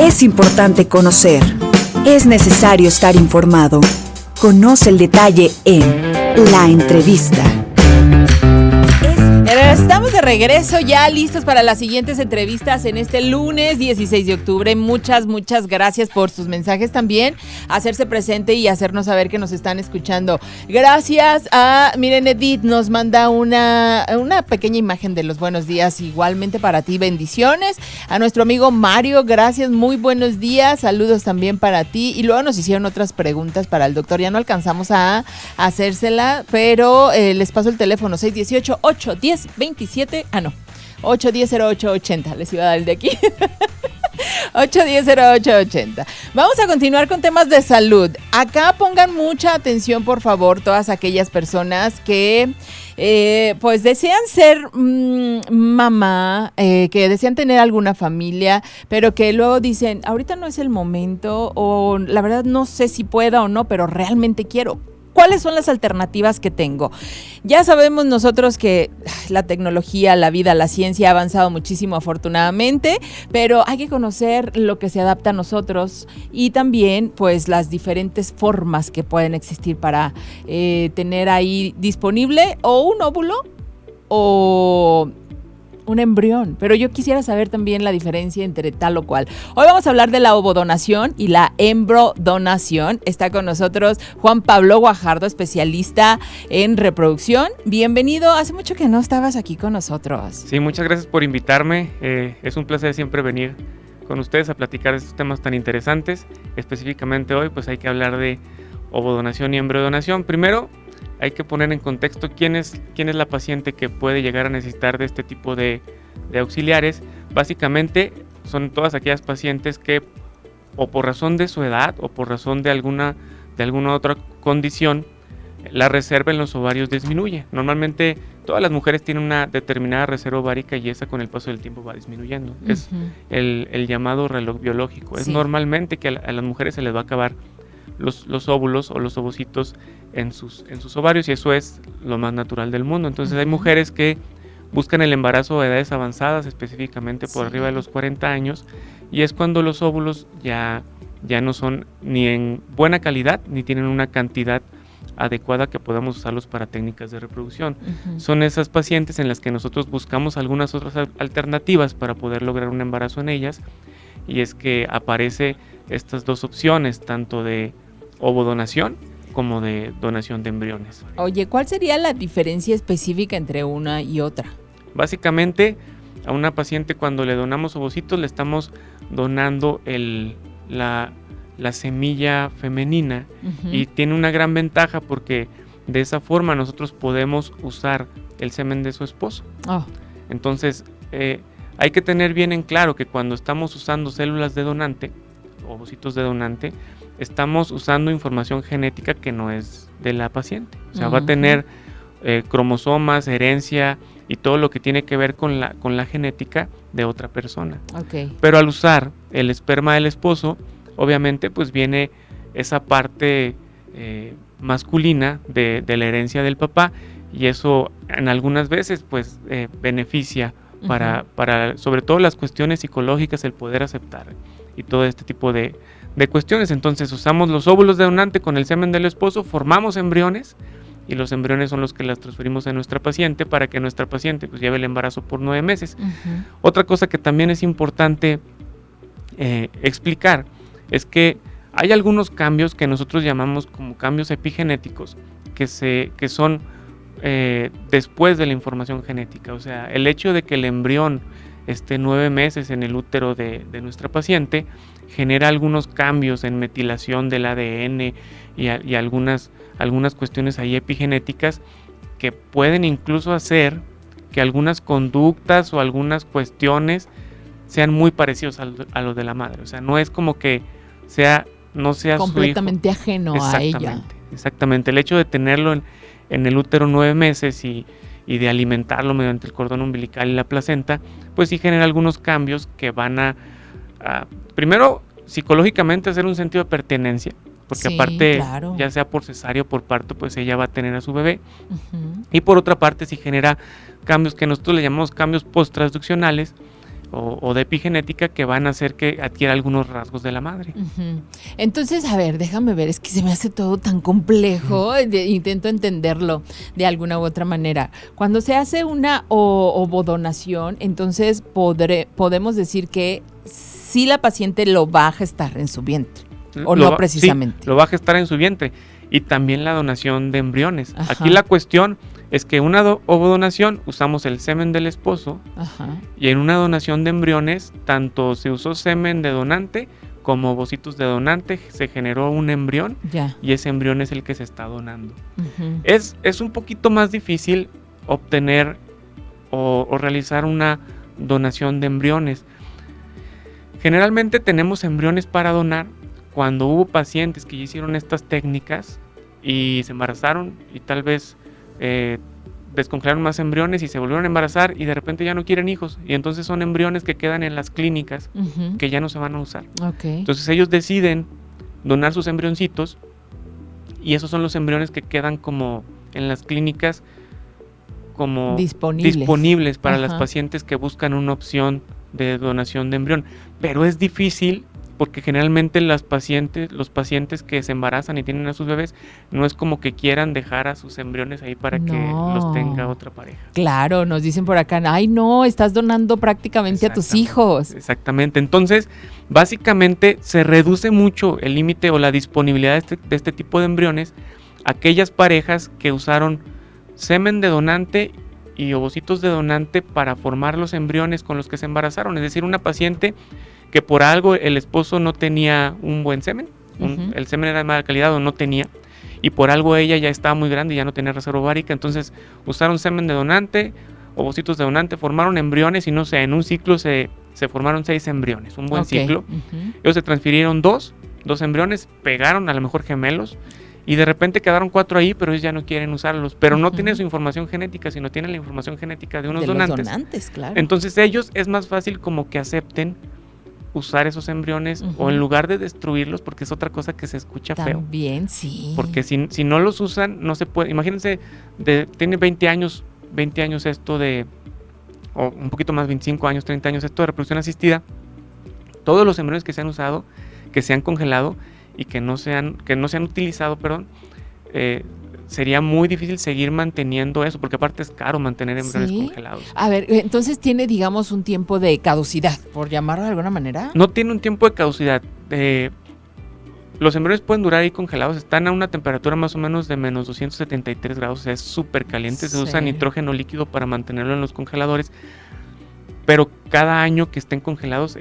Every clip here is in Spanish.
Es importante conocer. Es necesario estar informado. Conoce el detalle en La Entrevista. Estamos de regreso ya listos para las siguientes entrevistas en este lunes 16 de octubre. Muchas gracias por sus mensajes también, hacerse presente y hacernos saber que nos están escuchando. Gracias a, miren, Edith nos manda una pequeña imagen de los buenos días, igualmente para ti, bendiciones. A nuestro amigo Mario, gracias, muy buenos días, saludos también para ti. Y luego nos hicieron otras preguntas para el doctor, ya no alcanzamos a hacérsela, pero les paso el teléfono, 618-810-27, 810-0880, les iba a dar el de aquí. 810-0880. Vamos a continuar con temas de salud. Acá pongan mucha atención, por favor, todas aquellas personas que pues desean ser mamá, que desean tener alguna familia, pero que luego dicen, ahorita no es el momento, o la verdad no sé si pueda o no, pero realmente quiero. ¿Cuáles son las alternativas que tengo? Ya sabemos nosotros que la tecnología, la vida, la ciencia ha avanzado muchísimo afortunadamente, pero hay que conocer lo que se adapta a nosotros y también pues las diferentes formas que pueden existir para tener ahí disponible o un óvulo o un embrión, pero yo quisiera saber también la diferencia entre tal o cual. Hoy vamos a hablar de la ovodonación y la embriodonación. Está con nosotros Juan Pablo Guajardo, especialista en reproducción. Bienvenido, hace mucho que no estabas aquí con nosotros. Sí, muchas gracias por invitarme. Es un placer siempre venir con ustedes a platicar de estos temas tan interesantes. Específicamente hoy pues hay que hablar de ovodonación y embriodonación. Primero, hay que poner en contexto quién es la paciente que puede llegar a necesitar de este tipo de auxiliares. Básicamente son todas aquellas pacientes que o por razón de su edad o por razón de alguna otra condición la reserva en los ovarios disminuye. Normalmente todas las mujeres tienen una determinada reserva ovárica y esa con el paso del tiempo va disminuyendo. Uh-huh. Es el llamado reloj biológico. Sí. Es normalmente que a las mujeres se les va a acabar los óvulos o los ovocitos en sus ovarios y eso es lo más natural del mundo. Entonces hay mujeres que buscan el embarazo a edades avanzadas, específicamente por arriba de los 40 años y es cuando los óvulos ya no son ni en buena calidad ni tienen una cantidad adecuada que podamos usarlos para técnicas de reproducción. Uh-huh. Son esas pacientes en las que nosotros buscamos algunas otras alternativas para poder lograr un embarazo en ellas y es que aparece estas dos opciones, tanto de ovodonación como de donación de embriones. Oye, ¿cuál sería la diferencia específica entre una y otra? Básicamente, a una paciente cuando le donamos ovocitos le estamos donando la semilla femenina. Uh-huh. Y tiene una gran ventaja porque de esa forma nosotros podemos usar el semen de su esposo. Oh. Entonces, hay que tener bien en claro que cuando estamos usando células de donante, ovocitos de donante, estamos usando información genética que no es de la paciente. O sea, uh-huh. va a tener cromosomas, herencia y todo lo que tiene que ver con la genética de otra persona. Okay. Pero al usar el esperma del esposo, obviamente pues viene esa parte masculina de la herencia del papá y eso en algunas veces pues beneficia para sobre todo las cuestiones psicológicas, el poder aceptar y todo este tipo de cuestiones. Entonces usamos los óvulos de donante con el semen del esposo, formamos embriones y los embriones son los que las transferimos a nuestra paciente para que nuestra paciente pues lleve el embarazo por 9 meses. Uh-huh. Otra cosa que también es importante explicar es que hay algunos cambios que nosotros llamamos como cambios epigenéticos que son después de la información genética. O sea, el hecho de que el embrión esté 9 meses en el útero de nuestra paciente genera algunos cambios en metilación del ADN y algunas cuestiones ahí epigenéticas que pueden incluso hacer que algunas conductas o algunas cuestiones sean muy parecidos a lo de la madre. O sea, no es como que no sea completamente su hijo. Ajeno a ella. Exactamente. El hecho de tenerlo en el útero 9 meses y de alimentarlo mediante el cordón umbilical y la placenta, pues sí genera algunos cambios que van a primero, psicológicamente hacer un sentido de pertenencia, porque aparte, claro, ya sea por cesárea o por parto, pues ella va a tener a su bebé. Uh-huh. Y por otra parte, sí genera cambios que nosotros le llamamos cambios post-transduccionales, o de epigenética que van a hacer que adquiera algunos rasgos de la madre. Ujú. Entonces, a ver, déjame ver, es que se me hace todo tan complejo, intento entenderlo de alguna u otra manera. Cuando se hace una ovodonación, entonces podemos decir que sí la paciente lo va a gestar en su vientre, o no precisamente. Sí, lo va a gestar en su vientre, y también la donación de embriones. Ajá. Aquí la cuestión es que una ovodonación usamos el semen del esposo, Ajá. y en una donación de embriones tanto se usó semen de donante como ovocitos de donante, se generó un embrión Ya. y ese embrión es el que se está donando. Ujú. Es un poquito más difícil obtener o realizar una donación de embriones. Generalmente tenemos embriones para donar cuando hubo pacientes que ya hicieron estas técnicas y se embarazaron y tal vez descongelaron más embriones y se volvieron a embarazar y de repente ya no quieren hijos, y entonces son embriones que quedan en las clínicas Ujú. que ya no se van a usar. Ok. Entonces ellos deciden donar sus embrioncitos y esos son los embriones que quedan como en las clínicas como disponibles para las Ajá. pacientes que buscan una opción de donación de embrión. Pero es difícil porque generalmente los pacientes que se embarazan y tienen a sus bebés, no es como que quieran dejar a sus embriones ahí para que No. los tenga otra pareja. Claro, nos dicen por acá, ay no, estás donando prácticamente a tus Exactamente, hijos. Exactamente. Entonces, básicamente se reduce mucho el límite o la disponibilidad de este tipo de embriones a aquellas parejas que usaron semen de donante y ovocitos de donante para formar los embriones con los que se embarazaron. Es decir, una paciente que por algo el esposo no tenía un buen semen, Ujú. el semen era de mala calidad o no tenía, y por algo ella ya estaba muy grande y ya no tenía reserva ovárica, entonces usaron semen de donante, ovocitos de donante, formaron embriones y no sé, en un ciclo se formaron 6 embriones, un buen Ok. ciclo. Ujú. Ellos se transfirieron dos embriones, pegaron a lo mejor gemelos, y de repente quedaron 4 ahí, pero ellos ya no quieren usarlos, pero no Ujú. tienen su información genética, sino tienen la información genética de unos De los donantes. donantes, claro. Entonces ellos es más fácil como que acepten usar esos embriones Ujú. o en lugar de destruirlos, porque es otra cosa que se escucha feo. También, sí. Porque si no los usan, no se puede. Imagínense, tiene 20 años esto de, o un poquito más, 25 años, 30 años esto de reproducción asistida. Todos los embriones que se han usado, que se han congelado y que no se han utilizado, perdón, sería muy difícil seguir manteniendo eso, porque aparte es caro mantener embriones ¿Sí? congelados. A ver, entonces tiene, digamos, un tiempo de caducidad, por llamarlo de alguna manera. No tiene un tiempo de caducidad. Los embriones pueden durar ahí congelados, están a una temperatura más o menos de menos 273 grados, o sea, es súper caliente, se usa Sí. nitrógeno líquido para mantenerlo en los congeladores, pero cada año que estén congelados,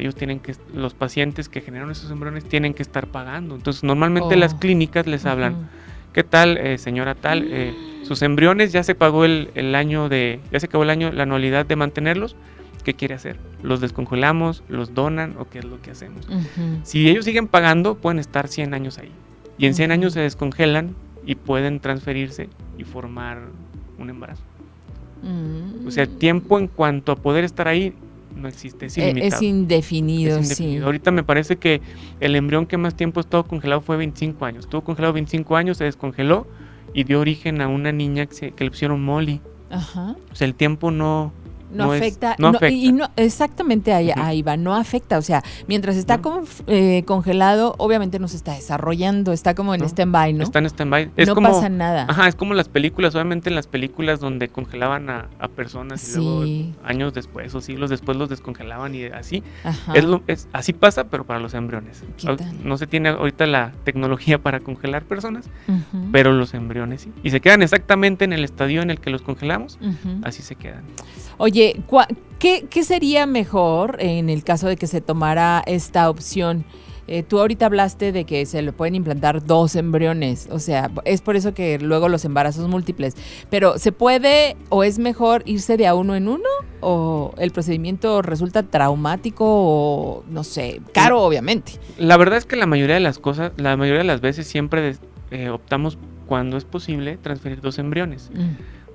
los pacientes que generan esos embriones tienen que estar pagando. Entonces, normalmente Oh. las clínicas les hablan, Ujú. ¿qué tal, señora tal? Sus embriones ya se pagó ya se acabó el año, la anualidad de mantenerlos. ¿Qué quiere hacer? ¿Los descongelamos? ¿Los donan? ¿O qué es lo que hacemos? Ujú. Si ellos siguen pagando, pueden estar 100 años ahí. Y en 100 Ujú. años se descongelan y pueden transferirse y formar un embarazo. O sea, el tiempo en cuanto a poder estar ahí no existe, es ilimitado. Es indefinido, Es indefinido. Ahorita me parece que el embrión que más tiempo ha estado congelado fue 25 años. Estuvo congelado 25 años, se descongeló y dio origen a una niña que le pusieron Molly. sí. Ajá. O sea, el tiempo no afecta. no afecta. Y no, exactamente ahí, Ujú. ahí va, no afecta. O sea, mientras está No. congelado, obviamente no se está desarrollando, está como en No. stand-by, ¿no? Está en stand-by. No pasa nada. Ajá, es como las películas, obviamente en las películas donde congelaban a personas y Sí. luego años después o siglos después los descongelaban y así. Ajá. Así pasa, pero para los embriones. ¿Qué tal? No se tiene ahorita la tecnología para congelar personas, Ujú. pero los embriones sí. Y se quedan exactamente en el estadio en el que los congelamos, Ujú. así se quedan. Oye, ¿qué sería mejor en el caso de que se tomara esta opción? Tú ahorita hablaste de que se le pueden implantar 2 embriones, o sea, es por eso que luego los embarazos múltiples, pero ¿se puede o es mejor irse de a uno en uno? ¿O el procedimiento resulta traumático o, no sé, caro obviamente? La verdad es que la mayoría de las veces siempre optamos cuando es posible transferir 2 embriones.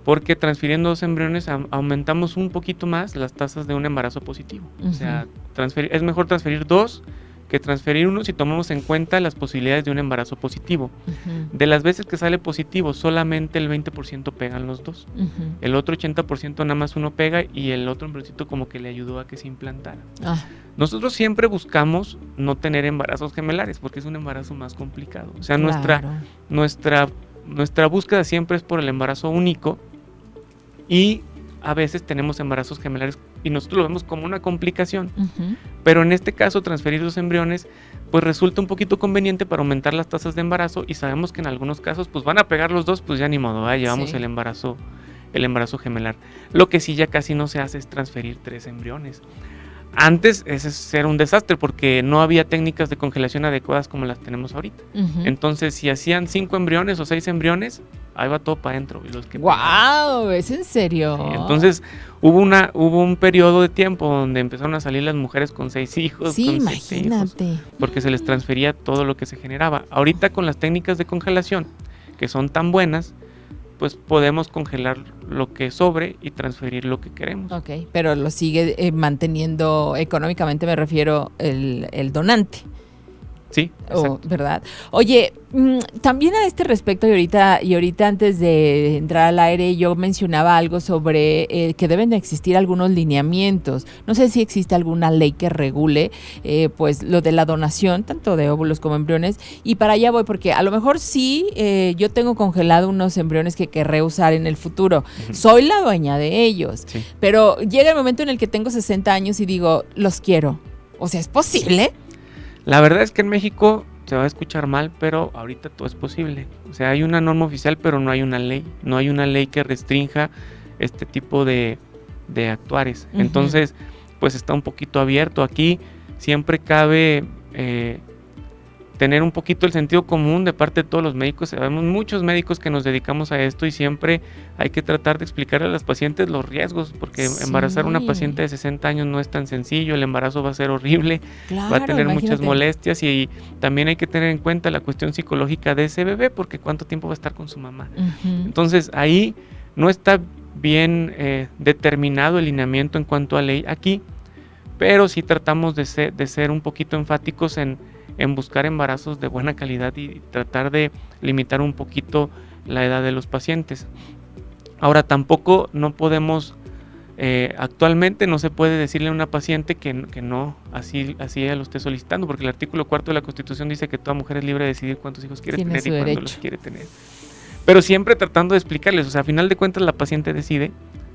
Porque transfiriendo 2 embriones aumentamos un poquito más las tasas de un embarazo positivo. O sea, es mejor transferir 2 que transferir uno si tomamos en cuenta las posibilidades de un embarazo positivo. De las veces que sale positivo, solamente el 20% pegan los dos. El otro 80% nada más uno pega y el otro embrioncito como que le ayudó a que se implantara. Nosotros siempre buscamos no tener embarazos gemelares porque es un embarazo más complicado. O sea, nuestra búsqueda siempre es por el embarazo único y a veces tenemos embarazos gemelares y nosotros lo vemos como una complicación. Pero en este caso, transferir los embriones pues resulta un poquito conveniente para aumentar las tasas de embarazo y sabemos que en algunos casos pues van a pegar los dos, pues ya ni modo, llevamos el embarazo gemelar. Lo que sí ya casi no se hace es transferir 3 embriones. Antes ese era un desastre porque no había técnicas de congelación adecuadas como las tenemos ahorita. Entonces, si hacían 5 embriones o 6 embriones, ahí va todo para adentro. ¡Wow! ¿Es en serio? Sí, entonces, hubo un periodo de tiempo donde empezaron a salir las mujeres con 6 hijos. Sí, con imagínate. 7 hijos, porque se les transfería todo lo que se generaba. Ahorita con las técnicas de congelación, que son tan buenas, pues podemos congelar lo que sobre y transferir lo que queremos. Ok, pero lo sigue manteniendo económicamente, me refiero, el donante. Sí, exacto. ¿Verdad? Oye, también a este respecto, y ahorita antes de entrar al aire, yo mencionaba algo sobre que deben de existir algunos lineamientos. No sé si existe alguna ley que regule pues lo de la donación, tanto de óvulos como embriones, y para allá voy, porque a lo mejor sí, yo tengo congelado unos embriones que querré usar en el futuro. Soy la dueña de ellos, pero llega el momento en el que tengo 60 años y digo, los quiero. O sea, ¿es posible? La verdad es que en México se va a escuchar mal, pero ahorita todo es posible. O sea, hay una norma oficial, pero no hay una ley. No hay una ley que restrinja este tipo de actuares. Entonces, pues está un poquito abierto. Aquí siempre cabe tener un poquito el sentido común de parte de todos los médicos. Sabemos muchos médicos que nos dedicamos a esto y siempre hay que tratar de explicarle a las pacientes los riesgos, porque embarazar a una paciente de 60 años no es tan sencillo, el embarazo va a ser horrible, va a tener muchas molestias y también hay que tener en cuenta la cuestión psicológica de ese bebé, porque cuánto tiempo va a estar con su mamá. Entonces ahí no está bien determinado el lineamiento en cuanto a ley aquí, pero sí tratamos de ser un poquito enfáticos en buscar embarazos de buena calidad y tratar de limitar un poquito la edad de los pacientes. Ahora, tampoco no podemos, actualmente no se puede decirle a una paciente que no, así ella lo esté solicitando, porque el artículo 4 de la Constitución dice que toda mujer es libre de decidir cuántos hijos quiere tener y cuándo los quiere tener. Pero siempre tratando de explicarles, o sea, a final de cuentas la paciente decide,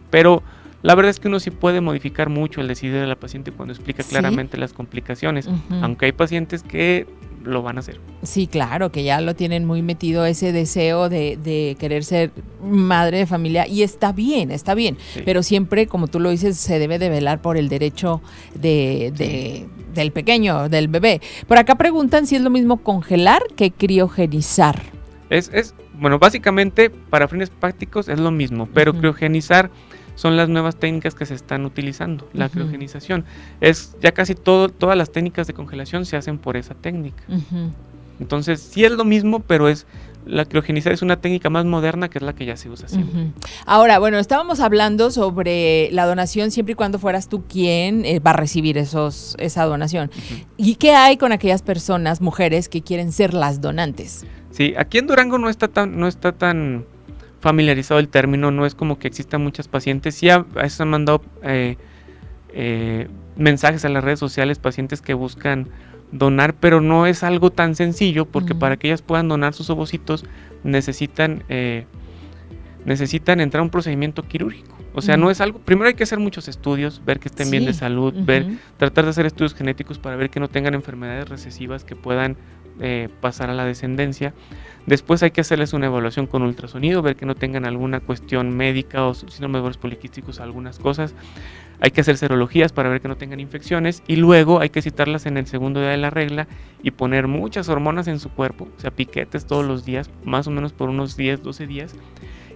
pero la verdad es que uno sí puede modificar mucho el decidir de la paciente cuando explica claramente las complicaciones, aunque hay pacientes que lo van a hacer. Sí, claro, que ya lo tienen muy metido ese deseo de querer ser madre de familia y está bien, pero siempre, como tú lo dices, se debe de velar por el derecho del pequeño, del bebé. Por acá preguntan si es lo mismo congelar que criogenizar. Bueno, básicamente para fines prácticos es lo mismo, pero criogenizar son las nuevas técnicas que se están utilizando. La criogenización es ya casi todas las técnicas de congelación se hacen por esa técnica. Entonces sí es lo mismo, pero la criogenizar es una técnica más moderna que es la que ya se usa siempre. Ahora, bueno, estábamos hablando sobre la donación siempre y cuando fueras tú quien va a recibir esa donación. ¿Y qué hay con aquellas personas, mujeres, que quieren ser las donantes? Sí, aquí en Durango no está tan familiarizado el término, no es como que existan muchas pacientes. Sí, a veces han mandado mensajes a las redes sociales, pacientes que buscan donar, pero no es algo tan sencillo porque para que ellas puedan donar sus ovocitos necesitan entrar a un procedimiento quirúrgico. O sea, no es algo, primero hay que hacer muchos estudios, ver que estén bien de salud, tratar de hacer estudios genéticos para ver que no tengan enfermedades recesivas que puedan pasar a la descendencia. Después hay que hacerles una evaluación con ultrasonido, ver que no tengan alguna cuestión médica o síndrome de ovarios poliquísticos, algunas cosas. Hay que hacer serologías para ver que no tengan infecciones y luego hay que citarlas en el segundo día de la regla y poner muchas hormonas en su cuerpo, o sea, piquetes todos los días, más o menos por unos 10, 12 días.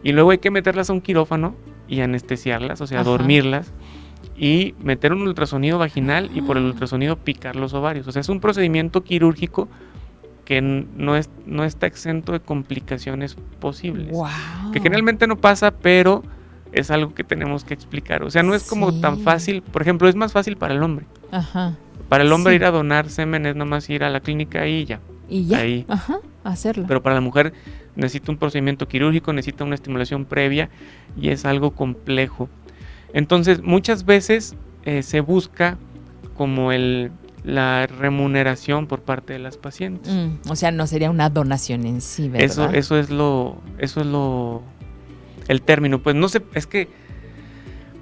Y luego hay que meterlas a un quirófano y anestesiarlas, o sea, dormirlas y meter un ultrasonido vaginal y por el ultrasonido picar los ovarios. O sea, es un procedimiento quirúrgico que no está exento de complicaciones posibles. Que generalmente no pasa, pero es algo que tenemos que explicar. O sea, no es como tan fácil. Por ejemplo, es más fácil para el hombre. Para el hombre Sí. ir a donar semen es nomás ir a la clínica y ya. Y ya, Ahí. ajá, hacerlo. Pero para la mujer necesita un procedimiento quirúrgico, necesita una estimulación previa y es algo complejo. Entonces, muchas veces se busca como la remuneración por parte de las pacientes. O sea, no sería una donación en sí, ¿verdad? Eso es el término. Pues es que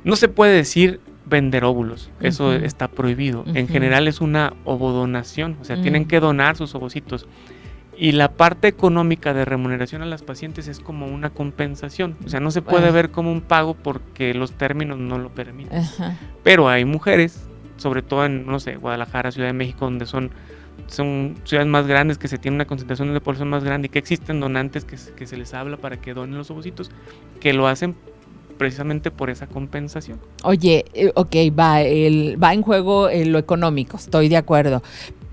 no se puede decir vender óvulos, eso está prohibido. En general es una ovodonación, o sea, tienen que donar sus ovocitos. Y la parte económica de remuneración a las pacientes es como una compensación, o sea, no se puede ver como un pago porque los términos no lo permiten. Ajá. Pero hay mujeres, sobre todo en, no sé, Guadalajara, Ciudad de México, donde son ciudades más grandes, que se tiene una concentración de población más grande y que existen donantes que se les habla para que donen los ovocitos, que lo hacen precisamente por esa compensación. Oye, ok, va en juego lo económico, estoy de acuerdo.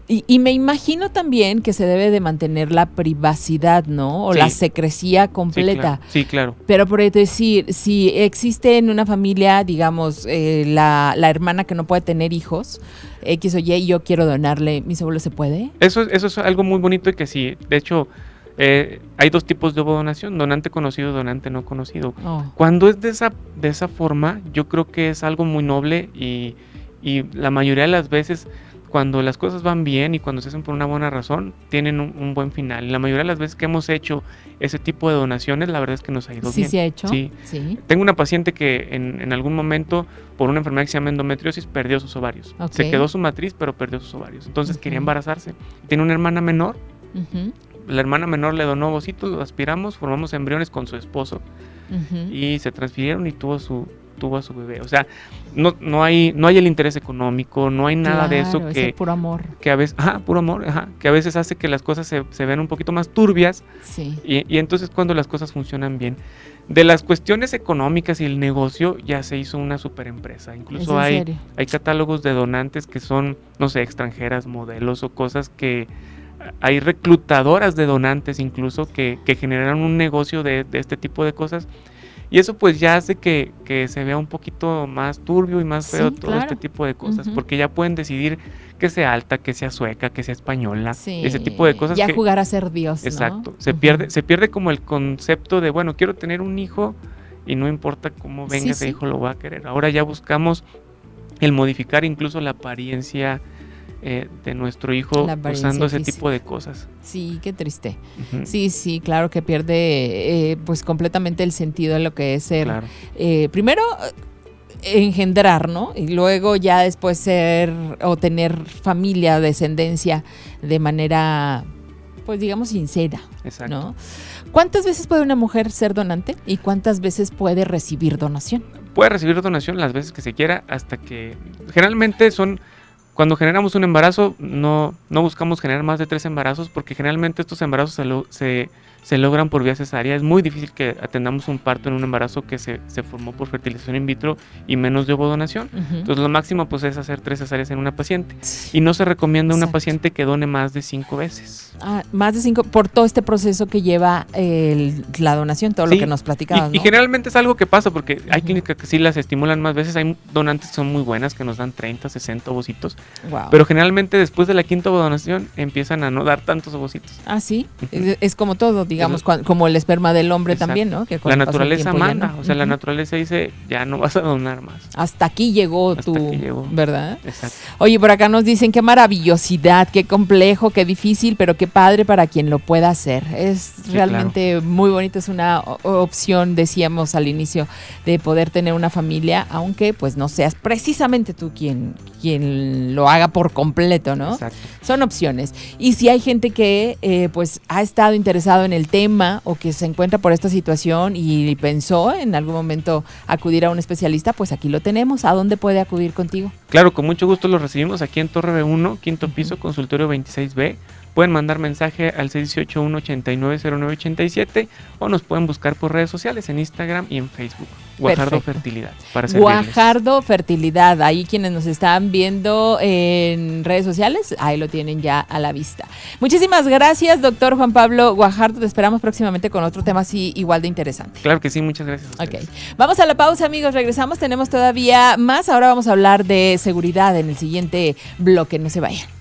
Y me imagino también que se debe de mantener la privacidad, ¿no? O Sí. la secrecía completa. Sí, claro. Pero por decir, si existe en una familia, digamos, la hermana que no puede tener hijos, X o Y, y yo quiero donarle mis óvulos, ¿se puede? Eso es algo muy bonito y que sí, de hecho, hay dos tipos de ovodonación, donante conocido y donante no conocido. Oh. Cuando es de esa forma, yo creo que es algo muy noble y la mayoría de las veces, cuando las cosas van bien y cuando se hacen por una buena razón, tienen un buen final. Y la mayoría de las veces que hemos hecho ese tipo de donaciones, la verdad es que nos ha ido bien. ¿Sí se ha hecho? Sí. Tengo una paciente que en algún momento, por una enfermedad que se llama endometriosis, perdió sus ovarios. Ok. Se quedó su matriz, pero perdió sus ovarios. Entonces quería embarazarse. Tiene una hermana menor. La hermana menor le donó ovocitos, los aspiramos, formamos embriones con su esposo y se transfirieron y tuvo a su bebé. O sea, no hay el interés económico, no hay nada de eso es el puro amor. que a veces, puro amor, que a veces hace que las cosas se vean un poquito más turbias. Sí. Y entonces cuando las cosas funcionan bien. De las cuestiones económicas y el negocio ya se hizo una super empresa. Incluso hay catálogos de donantes que son, no sé, extranjeras, modelos o cosas que hay reclutadoras de donantes incluso que generan un negocio de este tipo de cosas. Y eso pues ya hace que se vea un poquito más turbio y más feo todo este tipo de cosas, porque ya pueden decidir que sea alta, que sea sueca, que sea española, ese tipo de cosas. Ya jugar a ser Dios, ¿no? Exacto, se pierde como el concepto de, bueno, quiero tener un hijo y no importa cómo venga ese hijo, lo va a querer. Ahora ya buscamos el modificar incluso la apariencia de nuestro hijo usando ese tipo de cosas. Sí, qué triste. Sí, claro que pierde pues completamente el sentido de lo que es ser. Claro. Primero engendrar, ¿no? Y luego ya después ser o tener familia, descendencia de manera, pues digamos, sincera. Exacto. ¿No? ¿Cuántas veces puede una mujer ser donante y cuántas veces puede recibir donación? Puede recibir donación las veces que se quiera, hasta que generalmente cuando generamos un embarazo, no buscamos generar más de 3 embarazos, porque generalmente estos embarazos se logran por vía cesárea. Es muy difícil que atendamos un parto en un embarazo que se formó por fertilización in vitro y menos de ovodonación. Entonces lo máximo pues es hacer 3 cesáreas en una paciente. Y no se recomienda a una paciente que done más de 5 veces. Más de 5, por todo este proceso que lleva la donación, todo lo que nos platicabas, ¿no? Y generalmente es algo que pasa, porque hay clínicas que sí las estimulan más veces. Hay donantes que son muy buenas, que nos dan 30, 60 ovocitos. Wow. Pero generalmente después de la 5ª ovodonación empiezan a no dar tantos ovocitos. Sí, es como todo, digamos, como el esperma del hombre. Exacto. También, ¿no? Que la naturaleza manda, o sea, la naturaleza dice, ya no vas a donar más. Hasta aquí llegó ¿verdad? Exacto. Oye, por acá nos dicen qué maravillosidad, qué complejo, qué difícil, pero qué padre para quien lo pueda hacer. Es realmente muy bonito, es una opción, decíamos al inicio, de poder tener una familia, aunque pues no seas precisamente tú quien lo haga por completo, ¿no? Exacto. Son opciones. Y si hay gente que pues ha estado interesado en el tema o que se encuentra por esta situación y pensó en algún momento acudir a un especialista, pues aquí lo tenemos. ¿A dónde puede acudir contigo? Claro, con mucho gusto los recibimos aquí en Torre B1, 5º piso, consultorio 26B. pueden mandar mensaje al 618-189-0987 o nos pueden buscar por redes sociales en Instagram y en Facebook. Guajardo Fertilidad, para servirles. Guajardo Fertilidad, ahí quienes nos están viendo en redes sociales, ahí lo tienen ya a la vista. Muchísimas gracias, doctor Juan Pablo Guajardo, te esperamos próximamente con otro tema así igual de interesante. Claro que sí, muchas gracias. Ok, vamos a la pausa, amigos, regresamos, tenemos todavía más, ahora vamos a hablar de seguridad en el siguiente bloque, no se vayan.